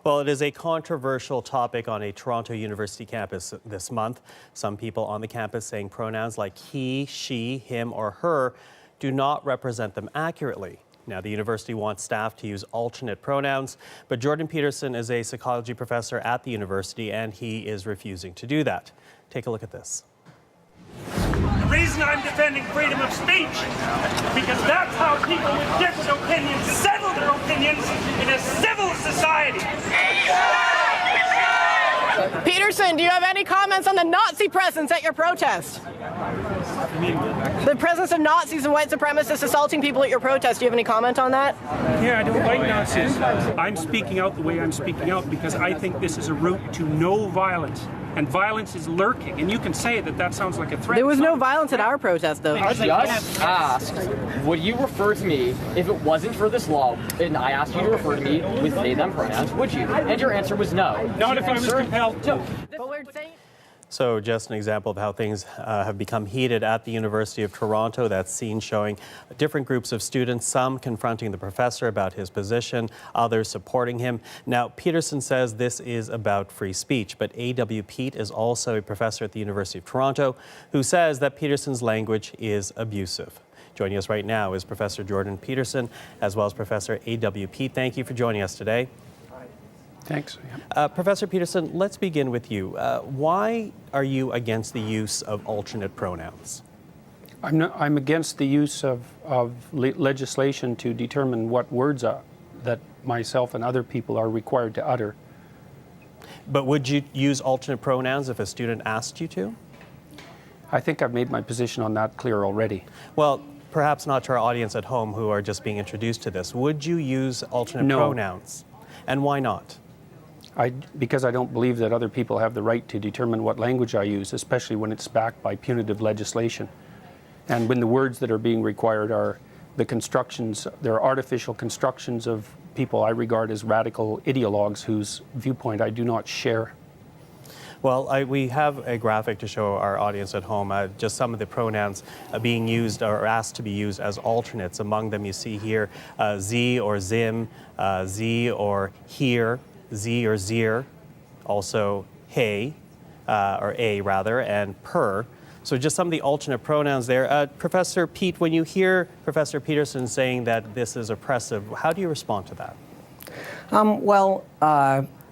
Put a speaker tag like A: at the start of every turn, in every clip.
A: Well, it is a controversial topic on a Toronto University campus this month. Some people on the campus saying pronouns like he, she, him, or her do not represent them accurately. Now, the university wants staff to use alternate pronouns, but Jordan Peterson is a psychology professor at the university, and he is refusing to do that. Take a look at this.
B: The reason I'm defending freedom of speech is because that's how people with different opinions settle their opinions in a civil society.
C: Peterson, do you have any comments on the Nazi presence at your protest? The presence of Nazis and white supremacists assaulting people at your protest. Do you have any comment on that?
B: Yeah, I don't like Nazis. I'm speaking out the way I'm speaking out because I think this is a route to no violence. And violence is lurking. And you can say that that sounds like a threat.
C: There was no violence at our protest, though.
D: I just asked, would you refer to me if it wasn't for this law, and I asked you to refer to me with they, them pronouns, would you? And your answer was no.
B: Not if I was compelled to.
C: But we're saying...
A: So just an example of how things have become heated at the University of Toronto. That scene showing different groups of students, some confronting the professor about his position, others supporting him. Now, Peterson says this is about free speech, but A.W. Pete is also a professor at the University of Toronto who says that Peterson's language is abusive. Joining us right now is Professor Jordan Peterson, as well as Professor A.W. Pete. Thank you for joining us today.
E: Thanks.
A: Professor Peterson, let's begin with you. Why are you against the use of alternate pronouns?
E: I'm against the use of legislation to determine what words that myself and other people are required to utter.
A: But would you use alternate pronouns if a student asked you to?
E: I think I've made my position on that clear already.
A: Well, perhaps not to our audience at home who are just being introduced to this. Would you use alternate pronouns? And why not?
E: Because I don't believe that other people have the right to determine what language I use, especially when it's backed by punitive legislation. And when the words that are being required are the constructions, they're artificial constructions of people I regard as radical ideologues whose viewpoint I do not share.
A: Well, we have a graphic to show our audience at home, just some of the pronouns being used or asked to be used as alternates. Among them you see here Z or Zim, Z or here, Z or Zir, also hey, or a rather, and per. So just some of the alternate pronouns there. Professor Pete, when you hear Professor Peterson saying that this is oppressive, how do you respond to that?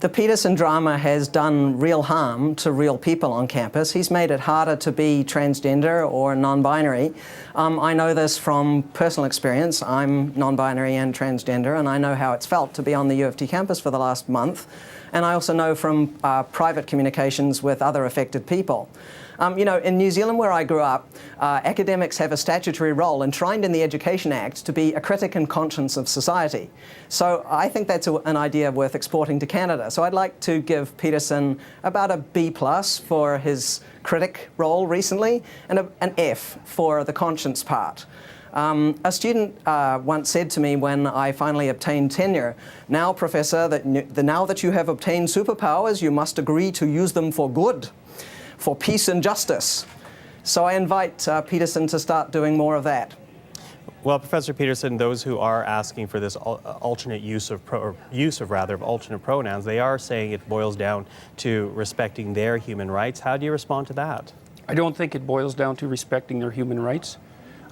F: The Peterson drama has done real harm to real people on campus. He's made it harder to be transgender or non-binary. I know this from personal experience. I'm non-binary and transgender, and I know how it's felt to be on the U of T campus for the last month. And I also know from private communications with other affected people. In New Zealand, where I grew up, academics have a statutory role enshrined in the Education Act to be a critic and conscience of society. So I think that's an idea worth exporting to Canada. So I'd like to give Peterson about a B+ for his critic role recently, and an F for the conscience part. A student once said to me when I finally obtained tenure, "Now, Professor, now that you have obtained superpowers, you must agree to use them for good, for peace and justice." So I invite Peterson to start doing more of that.
A: Well, Professor Peterson, those who are asking for this alternate use of alternate pronouns, they are saying it boils down to respecting their human rights. How do you respond to that?
E: I don't think it boils down to respecting their human rights.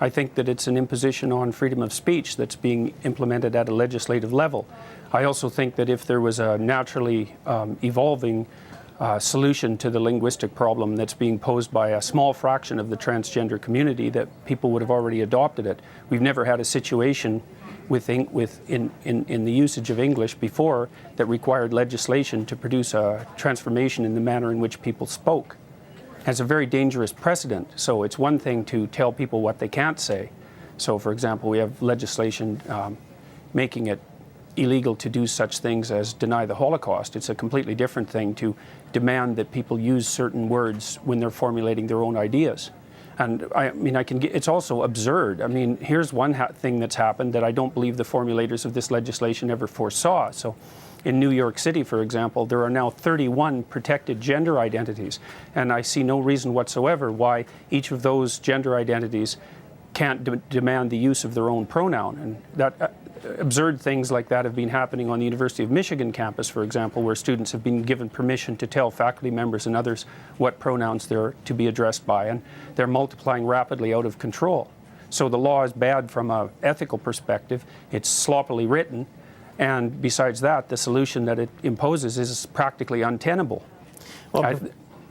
E: I think that it's an imposition on freedom of speech that's being implemented at a legislative level. I also think that if there was a naturally evolving solution to the linguistic problem that's being posed by a small fraction of the transgender community, that people would have already adopted it. We've never had a situation in the usage of English before that required legislation to produce a transformation in the manner in which people spoke. And it's a very dangerous precedent. So it's one thing to tell people what they can't say. So, for example, we have legislation making it illegal to do such things as deny the Holocaust. It's a completely different thing to demand that people use certain words when they're formulating their own ideas. And it's also absurd. I mean, here's one thing that's happened that I don't believe the formulators of this legislation ever foresaw. So in New York City, for example, there are now 31 protected gender identities. And I see no reason whatsoever why each of those gender identities can't demand the use of their own pronoun. And that absurd things like that have been happening on the University of Michigan campus, for example, where students have been given permission to tell faculty members and others what pronouns they're to be addressed by, and they're multiplying rapidly out of control. So the law is bad from an ethical perspective. It's sloppily written, and besides that, the solution that it imposes is practically untenable.
A: Well,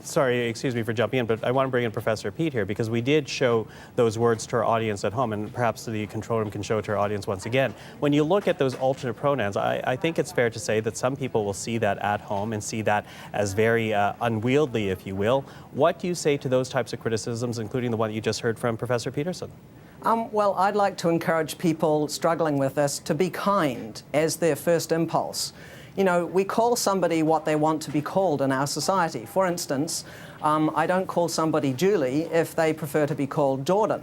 A: sorry, excuse me for jumping in, but I want to bring in Professor Pete here because we did show those words to our audience at home, and perhaps the control room can show it to our audience once again. When you look at those alternate pronouns, I think it's fair to say that some people will see that at home and see that as very unwieldy, if you will. What do you say to those types of criticisms, including the one that you just heard from Professor Peterson?
F: Well, I'd like to encourage people struggling with this to be kind as their first impulse. You know, we call somebody what they want to be called in our society. For instance, I don't call somebody Julie if they prefer to be called Jordan.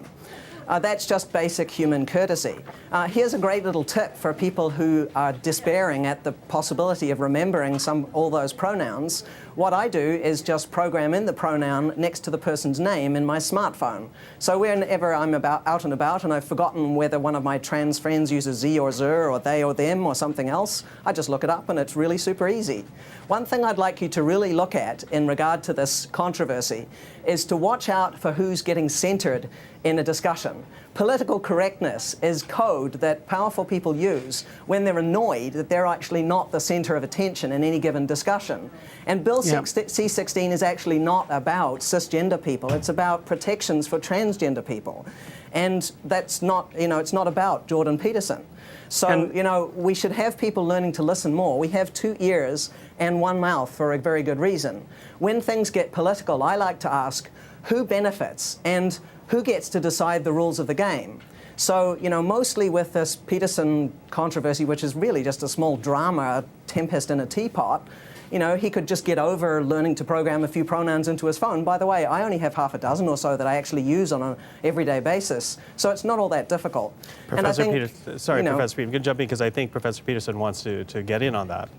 F: That's just basic human courtesy. Here's a great little tip for people who are despairing at the possibility of remembering all those pronouns. What I do is just program in the pronoun next to the person's name in my smartphone. So whenever I'm out and about and I've forgotten whether one of my trans friends uses ze or zer or they or them or something else, I just look it up and it's really super easy. One thing I'd like you to really look at in regard to this controversy is to watch out for who's getting centered in a discussion. Political correctness is code that powerful people use when they're annoyed that they're actually not the center of attention in any given discussion. And Bill C-16 is actually not about cisgender people. It's about protections for transgender people. And that's not, it's not about Jordan Peterson. So, we should have people learning to listen more. We have 2 ears and 1 mouth for a very good reason. When things get political, I like to ask who benefits and who gets to decide the rules of the game. So, mostly with this Peterson controversy, which is really just a small drama, a tempest in a teapot, he could just get over learning to program a few pronouns into his phone. By the way, I only have half a dozen or so that I actually use on an everyday basis, so it's not all that difficult.
A: Professor Peterson, sorry, Professor Peterson, I'm going to jump in because I think Professor Peterson wants to get in on that.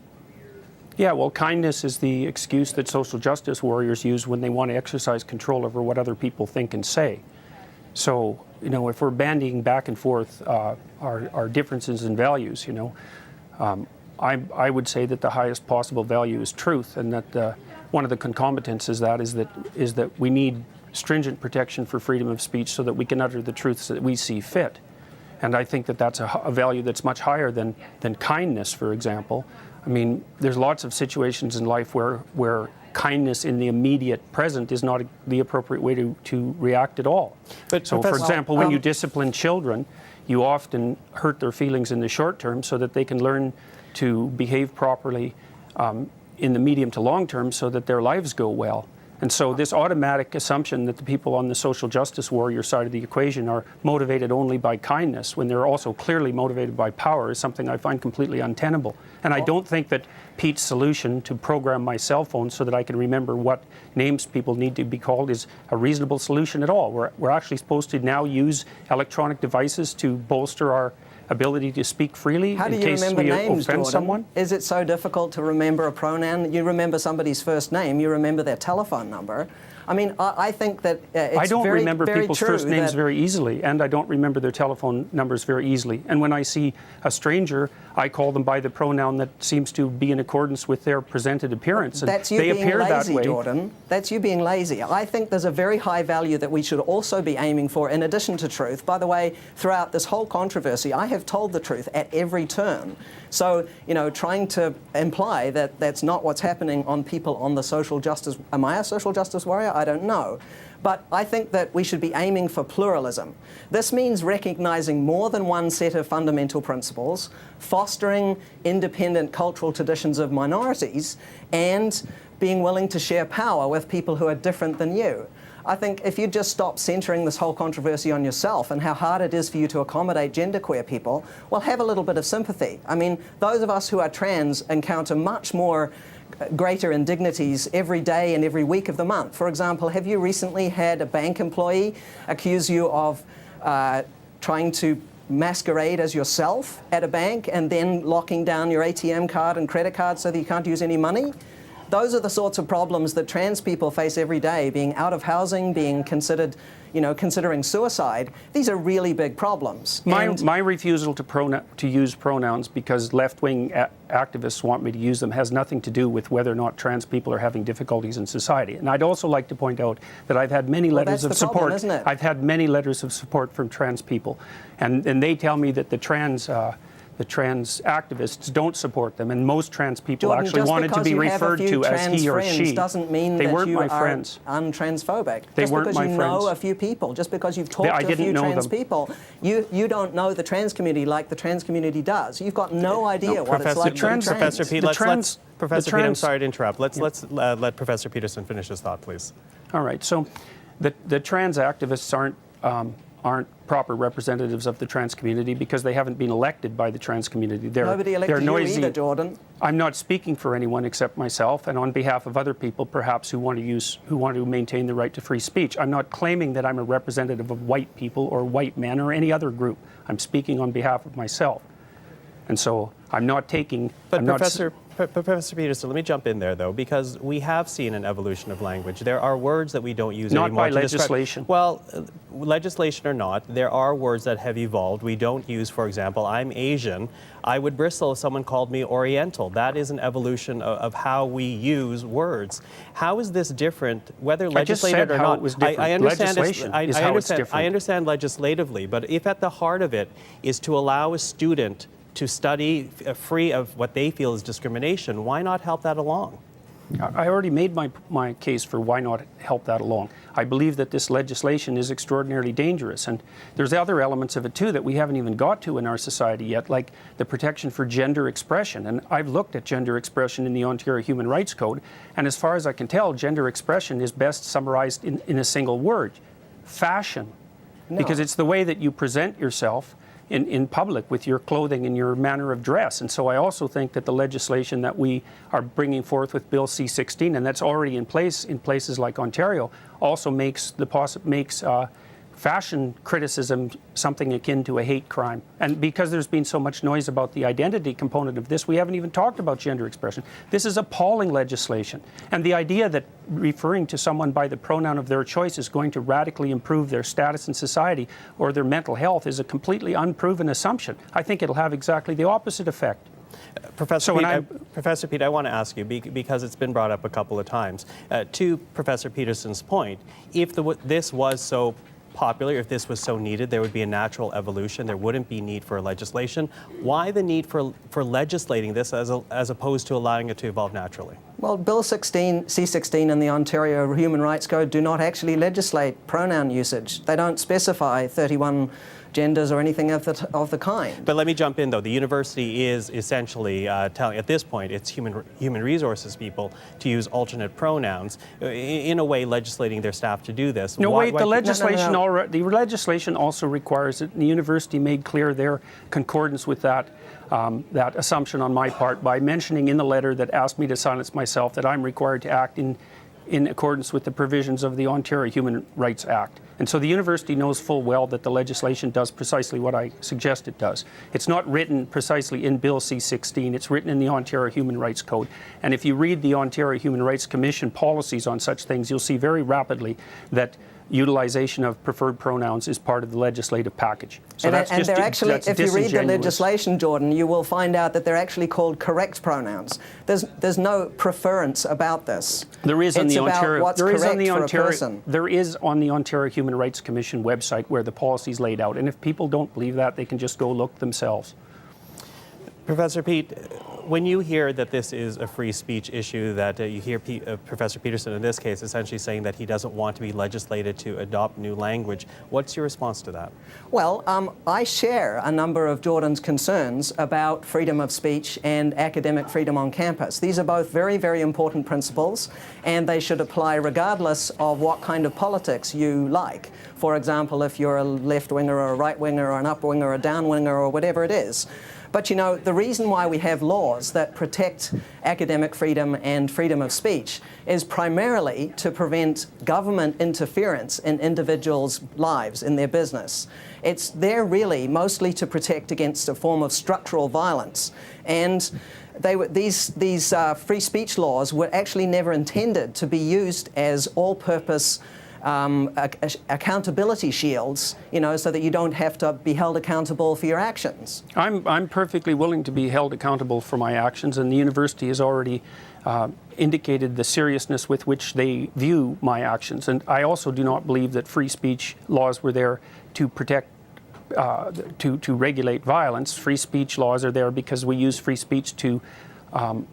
E: Yeah, well, kindness is the excuse that social justice warriors use when they want to exercise control over what other people think and say. So, if we're bandying back and forth our differences in values, I would say that the highest possible value is truth, and that one of the concomitants is that we need stringent protection for freedom of speech so that we can utter the truths that we see fit. And I think that that's a value that's much higher than kindness, for example. I mean, there's lots of situations in life where kindness in the immediate present is not the appropriate way to react at all. But so, for example, when you discipline children, you often hurt their feelings in the short term so that they can learn to behave properly in the medium to long term so that their lives go well. And so this automatic assumption that the people on the social justice warrior side of the equation are motivated only by kindness when they're also clearly motivated by power is something I find completely untenable. And I don't think that Pete's solution to program my cell phone so that I can remember what names people need to be called is a reasonable solution at all. We're actually supposed to now use electronic devices to bolster our ability to speak freely in case we offend someone?
F: Is it so difficult to remember a pronoun? You remember somebody's first name, you remember their telephone number. I mean, I think that it's
E: I don't
F: very,
E: remember
F: very
E: people's
F: true
E: first names
F: that
E: very easily, and I don't remember their telephone numbers very easily. And when I see a stranger, I call them by the pronoun that seems to be in accordance with their presented appearance. And
F: that's you
E: they
F: being
E: appear
F: lazy,
E: that way.
F: Jordan. That's you being lazy. I think there's a very high value that we should also be aiming for in addition to truth. By the way, throughout this whole controversy, I have told the truth at every turn. So, trying to imply that that's not what's happening on people on the social justice... Am I a social justice warrior? I don't know. But I think that we should be aiming for pluralism. This means recognizing more than one set of fundamental principles, fostering independent cultural traditions of minorities, and being willing to share power with people who are different than you. I think if you just stop centering this whole controversy on yourself and how hard it is for you to accommodate genderqueer people, well, have a little bit of sympathy. I mean, those of us who are trans encounter much more greater indignities every day and every week of the month. For example, have you recently had a bank employee accuse you of trying to masquerade as yourself at a bank and then locking down your ATM card and credit card so that you can't use any money? those are the sorts of problems that trans people face every day, being out of housing, being considered, considering suicide. These are really big problems.
E: My refusal to use pronouns because left-wing activists want me to use them has nothing to do with whether or not trans people are having difficulties in society. And I'd also like to point out that I've had many letters of support.
F: Problem, isn't it?
E: I've had many letters of support from trans people, and they tell me that the trans activists don't support them, and most trans people
F: Jordan,
E: actually wanted to be referred to as he or she.
F: Doesn't mean
E: they
F: that
E: weren't
F: you
E: my
F: are
E: friends.
F: Untransphobic.
E: They
F: just
E: weren't
F: because
E: my
F: you
E: friends.
F: know a few people, just because you've talked to a few
E: know
F: trans
E: them.
F: people, you don't know the trans community like the trans community does. You've got no idea what it's like to be trans.
A: Professor Pete, Professor Pete, I'm sorry to interrupt. Let's let Professor Peterson finish his thought, please.
E: All right. So, the trans activists aren't proper representatives of the trans community because they haven't been elected by the trans community.
F: Nobody elected you either, Jordan.
E: I'm not speaking for anyone except myself, and on behalf of other people, perhaps who want to maintain the right to free speech. I'm not claiming that I'm a representative of white people or white men or any other group. I'm speaking on behalf of myself, and so I'm not taking.
A: But Professor Peterson, let me jump in there, though, because we have seen an evolution of language. There are words that we don't use anymore.
E: Not by legislation.
A: Well, legislation or not, there are words that have evolved. We don't use, for example, I'm Asian. I would bristle if someone called me Oriental. That is an evolution of how we use words. How is this different, whether legislated or not?
E: It was different.
A: I understand
E: Legislation is how it's different.
A: I understand legislatively, but if at the heart of it is to allow a student to study free of what they feel is discrimination, why not help that along?
E: I already made my case for why not help that along. I believe that this legislation is extraordinarily dangerous, and there's other elements of it too that we haven't even got to in our society yet, like the protection for gender expression. And I've looked at gender expression in the Ontario Human Rights Code, and as far as I can tell, gender expression is best summarized in a single word: fashion. No. Because it's the way that you present yourself in public with your clothing and your manner of dress. And so I also think that the legislation that we are bringing forth with Bill C-16, and that's already in place in places like Ontario, also makes fashion criticism something akin to a hate crime. And because there's been so much noise about the identity component of this, we haven't even talked about gender expression. This is appalling legislation. And the idea that referring to someone by the pronoun of their choice is going to radically improve their status in society or their mental health is a completely unproven assumption. I think it'll have exactly the opposite effect.
A: Professor Pete, I want to ask you, because it's been brought up a couple of times, to Professor Peterson's point, if this was so popular, if this was so needed, there would be a natural evolution. There wouldn't be need for legislation. Why the need for legislating this as opposed to allowing it to evolve naturally?
F: Well, Bill C-16 and the Ontario Human Rights Code do not actually legislate pronoun usage. They don't specify 31 genders or anything of the kind.
A: But let me jump in, though. The university is essentially telling, at this point, its human resources people to use alternate pronouns, in a way legislating their staff to do this.
E: No, wait, the legislation the legislation also requires it, and the university made clear their concordance with that assumption on my part by mentioning in the letter that asked me to silence myself that I'm required to act in accordance with the provisions of the Ontario Human Rights Act. And so the university knows full well that the legislation does precisely what I suggest it does. It's not written precisely in Bill C-16, it's written in the Ontario Human Rights Code. And if you read the Ontario Human Rights Commission policies on such things, you'll see very rapidly that utilization of preferred pronouns is part of the legislative package. So
F: and they're actually, if you read the legislation, Jordan, you will find out that they're actually called correct pronouns. There's no preference about this.
E: There is on the Ontario.
F: There
E: is on the Ontario Human Rights Commission website where the policy is laid out, and if people don't believe that, they can just go look themselves.
A: Professor Pete, when you hear that this is a free speech issue, that you hear Professor Peterson in this case essentially saying that he doesn't want to be legislated to adopt new language, what's your response to that?
F: Well, I share a number of Jordan's concerns about freedom of speech and academic freedom on campus. These are both very, very important principles, and they should apply regardless of what kind of politics you like. For example, if you're a left-winger or a right-winger or an up-winger or a down-winger or whatever it is. But you know, the reason why we have laws that protect academic freedom and freedom of speech is primarily to prevent government interference in individuals' lives, in their business. It's there really mostly to protect against a form of structural violence. And these free speech laws were actually never intended to be used as all-purpose accountability shields, so that you don't have to be held accountable for your actions.
E: I'm perfectly willing to be held accountable for my actions, and the university has already indicated the seriousness with which they view my actions. And I also do not believe that free speech laws were there to protect, to regulate violence. Free speech laws are there because we use free speech to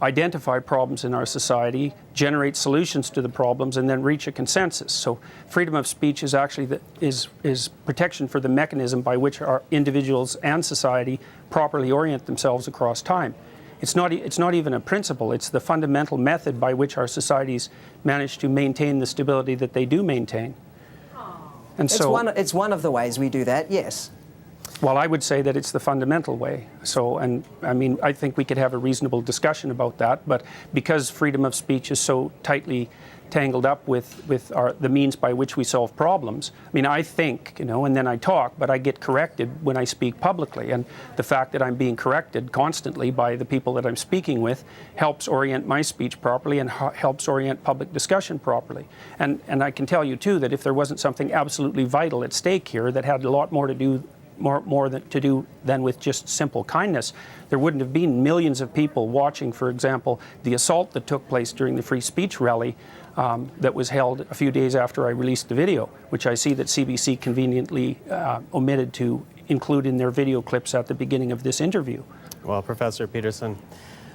E: identify problems in our society, generate solutions to the problems, and then reach a consensus. So freedom of speech is actually is protection for the mechanism by which our individuals and society properly orient themselves across time. It's not even a principle, it's the fundamental method by which our societies manage to maintain the stability that they do maintain. And
F: it's one of the ways we do that, yes.
E: Well, I would say that it's the fundamental way. So, and I mean, I think we could have a reasonable discussion about that, but because freedom of speech is so tightly tangled up with the means by which we solve problems, I mean, I think, and then I talk, but I get corrected when I speak publicly, and the fact that I'm being corrected constantly by the people that I'm speaking with helps orient my speech properly and helps orient public discussion properly. And I can tell you, too, that if there wasn't something absolutely vital at stake here that had a lot more to do than with just simple kindness, there wouldn't have been millions of people watching, for example, the assault that took place during the free speech rally that was held a few days after I released the video, which I see that CBC conveniently omitted to include in their video clips at the beginning of this interview.
A: Well, Professor Peterson,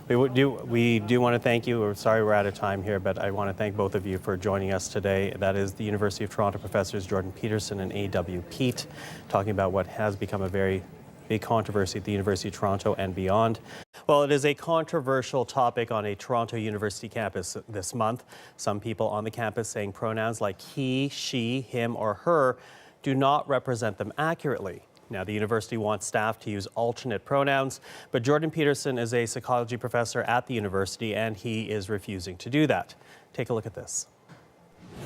A: we do want to thank you. We're sorry we're out of time here, but I want to thank both of you for joining us today. That is the University of Toronto professors Jordan Peterson and A.W. Peat, talking about what has become a very big controversy at the University of Toronto and beyond. Well, it is a controversial topic on a Toronto University campus this month. Some people on the campus saying pronouns like he, she, him, or her do not represent them accurately. Now, the university wants staff to use alternate pronouns, but Jordan Peterson is a psychology professor at the university, and he is refusing to do that. Take a look at this.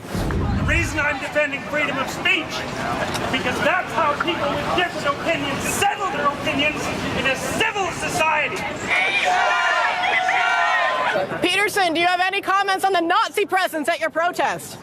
B: The reason I'm defending freedom of speech is because that's how people with different opinions settle their opinions in a civil society.
C: Peterson, do you have any comments on the Nazi presence at your protest?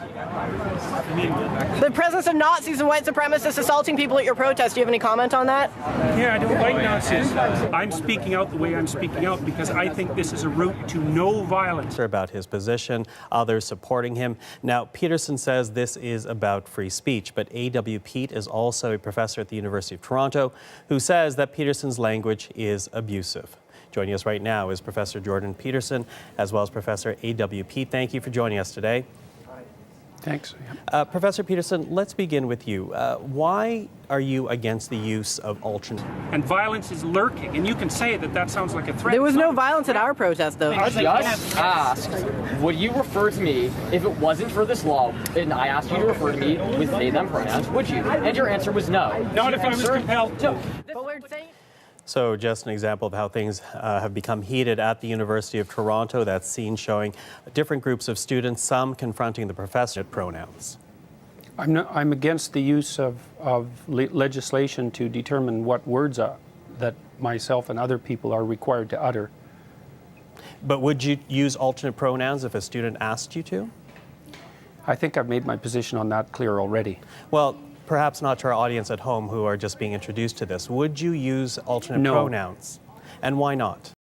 C: The presence of Nazis and white supremacists assaulting people at your protest. Do you have any comment on that?
G: Yeah, I don't like Nazis. I'm speaking out the way I'm speaking out because I think this is a route to no violence.
A: About his position, others supporting him. Now, Peterson says this is about free speech, but A.W. Peat is also a professor at the University of Toronto who says that Peterson's language is abusive. Joining us right now is Professor Jordan Peterson, as well as Professor A.W. Peat. Thank you for joining us today.
E: Thanks.
A: Professor Peterson, let's begin with you. Why are you against the use of alternate?
G: And violence is lurking, and you can say that that sounds like a threat.
C: There was no violence at our protest, though.
D: I just asked, would you refer to me if it wasn't for this law, and I asked you to refer to me with they, them pronouns, would you? And your answer was no.
G: Not if I was compelled to.
C: But we're saying...
A: So just an example of how things have become heated at the University of Toronto. That's seen showing different groups of students, some confronting the professor at pronouns.
E: I'm against the use of legislation to determine what words that myself and other people are required to utter.
A: But would you use alternate pronouns if a student asked you to?
E: I think I've made my position on that clear already.
A: Well, perhaps not to our audience at home who are just being introduced to this. Would you use alternate pronouns? And why not?